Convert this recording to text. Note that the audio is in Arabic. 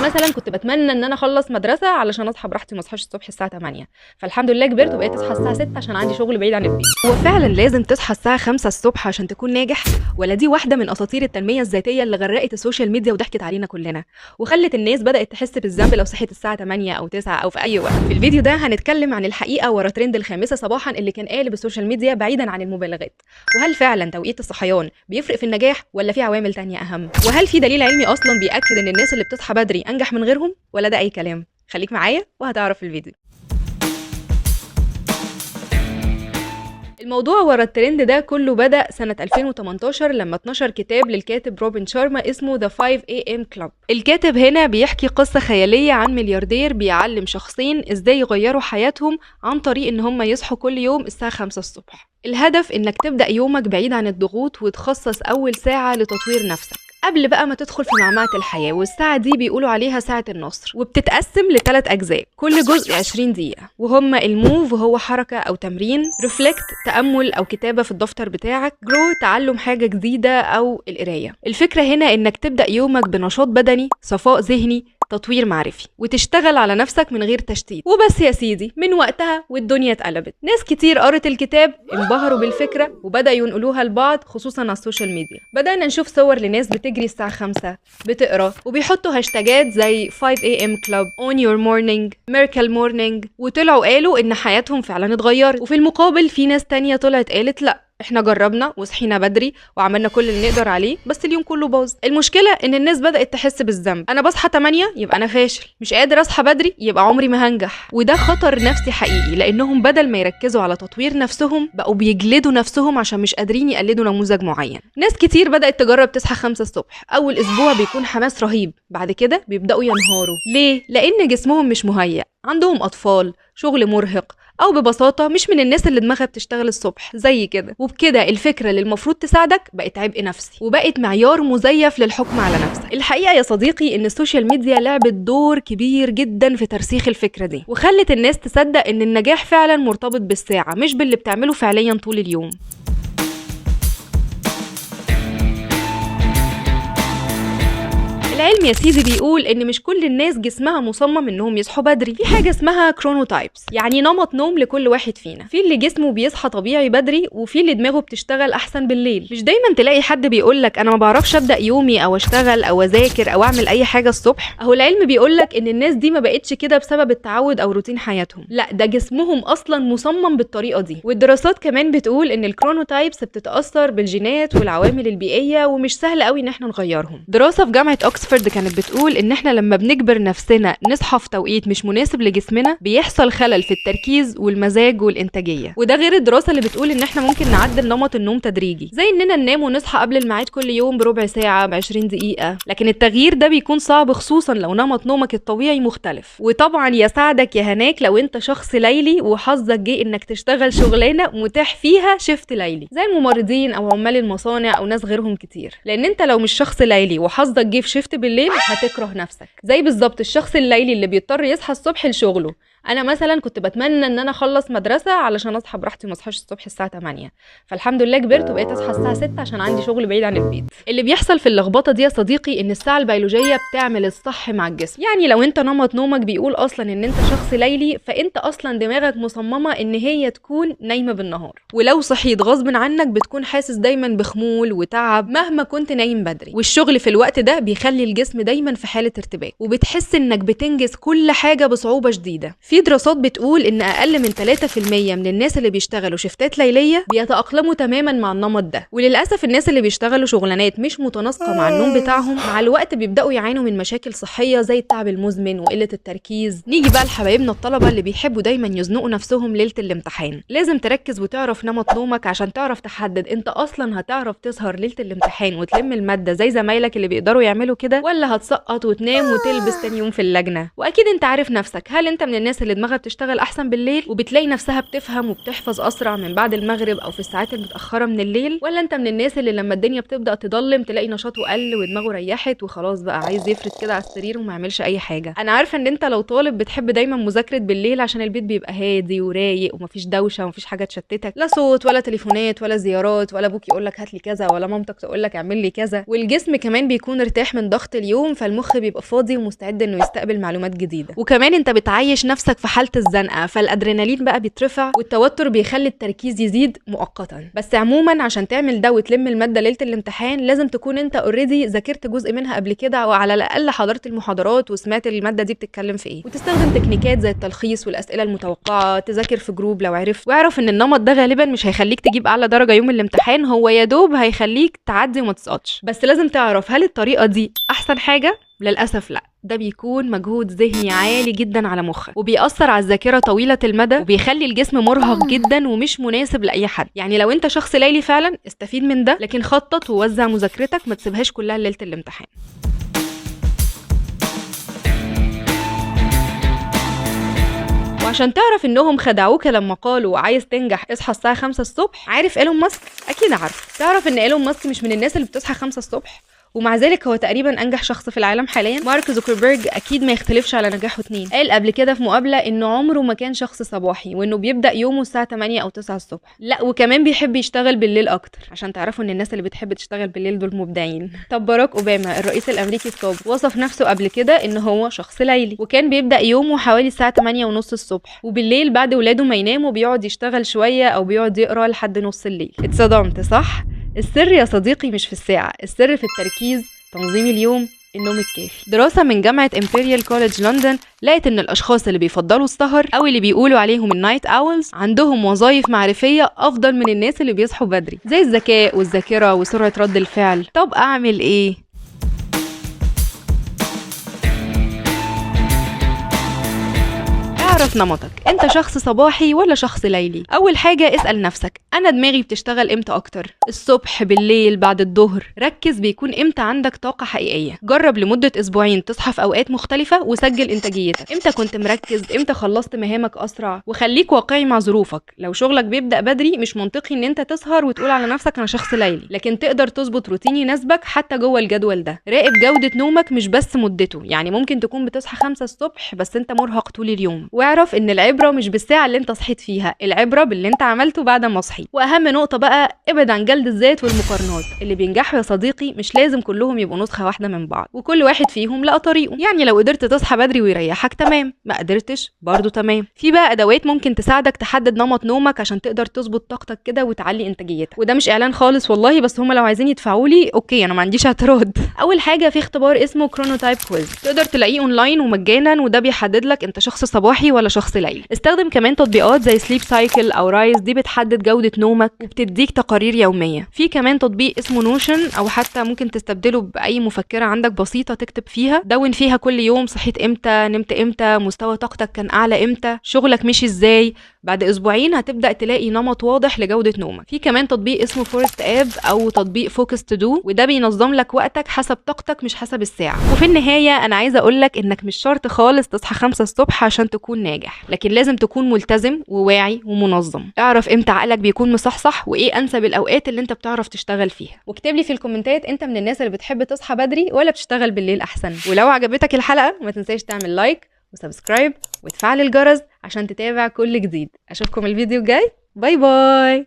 انا مثلا كنت بتمنى ان انا اخلص مدرسه علشان اصحى براحتي ما اصحاش الصبح الساعه 8، فالحمد لله كبرت وبقيت اصحى الساعه 6 عشان عندي شغل بعيد عن البيت. هو فعلا لازم تصحى الساعه 5 الصبح عشان تكون ناجح، ولا دي واحده من اساطير التنميه الذاتيه اللي غرقت السوشيال ميديا وضحكت علينا كلنا وخلت الناس بدات تحس بالذنب لو صحيت الساعه 8 او 9 او في اي وقت؟ في الفيديو ده هنتكلم عن الحقيقه ورا ترند الخامسه صباحا اللي كان قالب السوشيال ميديا بعيدا عن المبالغات، وهل فعلا توقيت الصحيان بيفرق في النجاح ولا في عوامل تانية اهم، وهل في دليل علمي اصلا بيأكد ان الناس اللي بتصحى بدري انجح من غيرهم ولا ده اي كلام؟ خليك معايا وهتعرف في الفيديو. الموضوع ورا الترند ده كله بدأ سنة 2018 لما اتنشر كتاب للكاتب روبن شارما اسمه The 5 AM Club. الكاتب هنا بيحكي قصة خيالية عن ملياردير بيعلم شخصين ازاي يغيروا حياتهم عن طريق ان هم يصحوا كل يوم الساعة 5 الصبح. الهدف انك تبدأ يومك بعيد عن الضغوط وتخصص اول ساعة لتطوير نفسك قبل بقى ما تدخل في معمعة الحياة، والساعة دي بيقولوا عليها ساعة النصر، وبتتقسم ل3 أجزاء كل جزء 20 دقيقة، وهما الموف وهو حركة أو تمرين، ريفلكت تأمل أو كتابة في الدفتر بتاعك، جرو تعلم حاجة جديدة أو القراية. الفكرة هنا إنك تبدأ يومك بنشاط بدني، صفاء ذهني، تطوير معرفي، وتشتغل على نفسك من غير تشتيت. وبس يا سيدي، من وقتها والدنيا اتقلبت. ناس كتير قرت الكتاب انبهروا بالفكرة وبدأوا ينقلوها لبعض خصوصا على السوشيال ميديا. بدأنا نشوف صور لناس بتجري الساعة 5 بتقرا وبيحطوا هاشتاجات زي 5 AM Club on your morning miracle morning، وطلعوا قالوا ان حياتهم فعلا اتغيرت. وفي المقابل في ناس تانية طلعت قالت لا، احنا جربنا وصحينا بدري وعملنا كل اللي نقدر عليه بس اليوم كله باظ. المشكله ان الناس بدات تحس بالذنب، انا بصحى 8 يبقى انا فاشل، مش قادر اصحى بدري يبقى عمري ما هنجح. وده خطر نفسي حقيقي، لانهم بدل ما يركزوا على تطوير نفسهم بقوا بيجلدوا نفسهم عشان مش قادرين يقلدوا نموذج معين. ناس كتير بدات تجرب تصحى 5 الصبح، اول اسبوع بيكون حماس رهيب، بعد كده بيبداوا ينهاروا. ليه؟ لان جسمهم مش مهيأ، عندهم اطفال، شغل مرهق، او ببساطه مش من الناس اللي دماغها بتشتغل الصبح زي كده. وبكده الفكره اللي المفروض تساعدك بقت عبء نفسي وبقت معيار مزيف للحكم على نفسك. الحقيقه يا صديقي ان السوشيال ميديا لعبت دور كبير جدا في ترسيخ الفكره دي، وخلت الناس تصدق ان النجاح فعلا مرتبط بالساعه مش باللي بتعمله فعليا طول اليوم. العلم يا سيدي بيقول ان مش كل الناس جسمها مصمم انهم يصحوا بدري. في حاجه اسمها كرونوتايبس، يعني نمط نوم لكل واحد فينا. في اللي جسمه بيصحى طبيعي بدري وفي اللي دماغه بتشتغل احسن بالليل. مش دايما تلاقي حد بيقولك انا ما بعرفش ابدا يومي او اشتغل او اذاكر او اعمل اي حاجه الصبح. اهو العلم بيقولك ان الناس دي ما بقتش كده بسبب التعود او روتين حياتهم، لا ده جسمهم اصلا مصمم بالطريقه دي. والدراسات كمان بتقول ان الكرونوتايبس بتتاثر بالجينات والعوامل البيئيه ومش سهل قوي ان احنا نغيرهم. دراسه في جامعه اوكسفورد كانت بتقول ان احنا لما بنجبر نفسنا نصحى في توقيت مش مناسب لجسمنا بيحصل خلل في التركيز والمزاج والانتاجيه. وده غير الدراسه اللي بتقول ان احنا ممكن نعدل نمط النوم تدريجي، زي اننا ننام ونصحى قبل الميعاد كل يوم بربع ساعه ب20 دقيقه. لكن التغيير ده بيكون صعب خصوصا لو نمط نومك الطبيعي مختلف. وطبعا يساعدك يا هناك لو انت شخص ليلي وحظك جه انك تشتغل شغلانه متاح فيها شيفت ليلي زي الممرضين او عمال المصانع او ناس غيرهم كتير. لان انت لو مش شخص ليلي وحظك جه في شيفت بالليل هتكره نفسك، زي بالظبط الشخص الليلي اللي بيضطر يصحى الصبح لشغله. انا مثلا كنت بتمنى ان انا اخلص مدرسه علشان اصحى براحتي وما اصحاش الصبح الساعه 8، فالحمد لله كبرت وبقيت اصحى الساعه 6 عشان عندي شغل بعيد عن البيت. اللي بيحصل في اللخبطه دي يا صديقي ان الساعه البيولوجيه بتعمل الصح مع الجسم. يعني لو انت نمط نومك بيقول اصلا ان انت شخص ليلي، فانت اصلا دماغك مصممه ان هي تكون نايمه بالنهار، ولو صحيت غصب عنك بتكون حاسس دايما بخمول وتعب مهما كنت نايم بدري. والشغل في الوقت ده بيخلي الجسم دايما في حاله ارتباك وبتحس انك بتنجز كل حاجه بصعوبه شديده. في دراسات بتقول ان اقل من 3% من الناس اللي بيشتغلوا شفتات ليليه بيتاقلموا تماما مع النمط ده. وللاسف الناس اللي بيشتغلوا شغلانات مش متناسقه مع النوم بتاعهم مع الوقت بيبداوا يعانوا من مشاكل صحيه زي التعب المزمن وقله التركيز. نيجي بقى لحبايبنا الطلبه اللي بيحبوا دايما يزنقوا نفسهم ليله الامتحان. لازم تركز وتعرف نمط نومك عشان تعرف تحدد انت اصلا هتعرف تسهر ليله الامتحان وتلم الماده زي زمايلك اللي بيقدروا يعملوا كده، ولا هتسقط وتنام وتلبس تاني يوم في اللجنه. واكيد انت عارف نفسك، هل انت من الناس الناس اللي دماغها بتشتغل احسن بالليل وبتلاقي نفسها بتفهم وبتحفظ اسرع من بعد المغرب او في الساعات المتاخره من الليل، ولا انت من الناس اللي لما الدنيا بتبدا تضلم تلاقي نشاطه قل ودماغه ريحت وخلاص بقى عايز يفرد كده على السرير وما يعملش اي حاجه؟ انا عارفه ان انت لو طالب بتحب دايما مذاكره بالليل عشان البيت بيبقى هادي ورايق ومفيش دوشه ومفيش حاجه تشتتك، لا صوت ولا تليفونات ولا زيارات ولا ابوك يقول لك هات لي كذا ولا مامتك تقول لك اعمل لي كذا، والجسم كمان بيكون ارتاح من ضغط اليوم فالمخ بيبقى فاضي ومستعد انه يستقبل معلومات جديده، وكمان انت بتعيش نفسك في حاله الزنقه فالادرينالين بقى بيترفع والتوتر بيخلي التركيز يزيد مؤقتا. بس عموما عشان تعمل ده وتلم الماده ليله الامتحان لازم تكون انت اوريدي ذاكرت جزء منها قبل كده وعلى الاقل حضرت المحاضرات وسمعت الماده دي بتتكلم في ايه، وتستخدم تكنيكات زي التلخيص والاسئله المتوقعه، تذاكر في جروب لو عرفت، واعرف ان النمط ده غالبا مش هيخليك تجيب اعلى درجه يوم الامتحان، هو يا دوب هيخليك تعدي وما تسقطش. بس لازم تعرف هل الطريقه دي احسن حاجه؟ للاسف لا، ده بيكون مجهود ذهني عالي جدا على مخك وبيأثر على الذاكره طويله المدى وبيخلي الجسم مرهق جدا ومش مناسب لاي حد. يعني لو انت شخص ليلي فعلا استفيد من ده، لكن خطط ووزع مذاكرتك، ما تسيبهاش كلها ليله الامتحان. وعشان تعرف انهم خدعوك لما قالوا عايز تنجح اصحى الساعه 5 الصبح، عارف ايلون ماسك؟ اكيد عارف. تعرف ان ايلون ماسك مش من الناس اللي بتصحى 5 الصبح، ومع ذلك هو تقريبا انجح شخص في العالم حاليا. مارك زوكربيرج اكيد ما يختلفش على نجاحه اتنين، قال قبل كده في مقابله انه عمره ما كان شخص صباحي وانه بيبدا يومه الساعه 8 او 9 الصبح، لا وكمان بيحب يشتغل بالليل اكتر، عشان تعرفوا ان الناس اللي بتحب تشتغل بالليل دول مبدعين. طب باراك اوباما الرئيس الامريكي السابق وصف نفسه قبل كده ان هو شخص ليلي، وكان بيبدا يومه حوالي الساعه 8 ونص الصبح، وبالليل بعد ولاده ما يناموا بيقعد يشتغل شويه او بيقعد يقرا لحد نص الليل. اتصدمت صح؟ السر يا صديقي مش في الساعه، السر في التركيز، تنظيم اليوم، النوم الكافي. دراسة من جامعة امبريال كوليدج لندن لقت ان الاشخاص اللي بيفضلوا السهر او اللي بيقولوا عليهم النايت اولز عندهم وظائف معرفية افضل من الناس اللي بيصحوا بدري، زي الذكاء والذاكرة وسرعة رد الفعل. طب اعمل ايه؟ اعرف نمطك، انت شخص صباحي ولا شخص ليلي؟ اول حاجه اسال نفسك انا دماغي بتشتغل امتى اكتر؟ الصبح، بالليل، بعد الظهر؟ ركز بيكون امتى عندك طاقه حقيقيه. جرب لمده اسبوعين تصحى في اوقات مختلفه وسجل انتاجيتك، امتى كنت مركز، امتى خلصت مهامك اسرع، وخليك واقعي مع ظروفك. لو شغلك بيبدا بدري مش منطقي ان انت تسهر وتقول على نفسك انا شخص ليلي، لكن تقدر تظبط روتين يناسبك حتى جوه الجدول ده. راقب جوده نومك مش بس مدته، يعني ممكن تكون بتصحى 5 الصبح بس انت مرهق طول اليوم. واعرف ان العبره مش بالساعه اللي انت صحيت فيها، العبره باللي انت عملته بعد ما صحيت. واهم نقطه بقى، ابعد عن جلد الذات والمقارنات. اللي بينجحوا يا صديقي مش لازم كلهم يبقوا نسخه واحده من بعض، وكل واحد فيهم لقى طريقه. يعني لو قدرت تصحى بدري ويريحك تمام، ما قدرتش برضو تمام. في بقى ادوات ممكن تساعدك تحدد نمط نومك عشان تقدر تظبط طاقتك كده وتعلي انتاجيتك، وده مش اعلان خالص والله، بس هم لو عايزين يدفعوا لي اوكي انا ما عنديش اعتراض. اول حاجه في اختبار اسمه كرونوتايب كويز، تقدر تلاقيه اونلاين ومجانا، وده بيحدد لك انت شخص صباحي ولا شخص ليلي. استخدم كمان تطبيقات زي سليب سايكل او رايز، دي بتحدد جودة نومك وبتديك تقارير يومية. في كمان تطبيق اسمه نوشن، او حتى ممكن تستبدله باي مفكرة عندك بسيطة تكتب فيها، دون فيها كل يوم صحيت امتى، نمت امتى، مستوى طاقتك كان اعلى امتى، شغلك مشي ازاي. بعد اسبوعين هتبدأ تلاقي نمط واضح لجودة نومك. في كمان تطبيق اسمه فورست اب او تطبيق فوكس تو دو، وده بينظم لك وقتك حسب طاقتك مش حسب الساعة. وفي النهاية انا عايزة اقولك انك مش شرط خالص تصحى 5 الصبح عشان تكون ناجح، لكن لازم تكون ملتزم وواعي ومنظم. اعرف امتى عقلك بيكون مصحصح وايه انسب الاوقات اللي انت بتعرف تشتغل فيها. واكتب لي في الكومنتات انت من الناس اللي بتحب تصحى بدري ولا بتشتغل بالليل احسن. ولو عجبتك الحلقة ما تنساش تعمل لايك وسبسكرايب وتفعل الجرس عشان تتابع كل جديد. اشوفكم الفيديو الجاي، باي باي.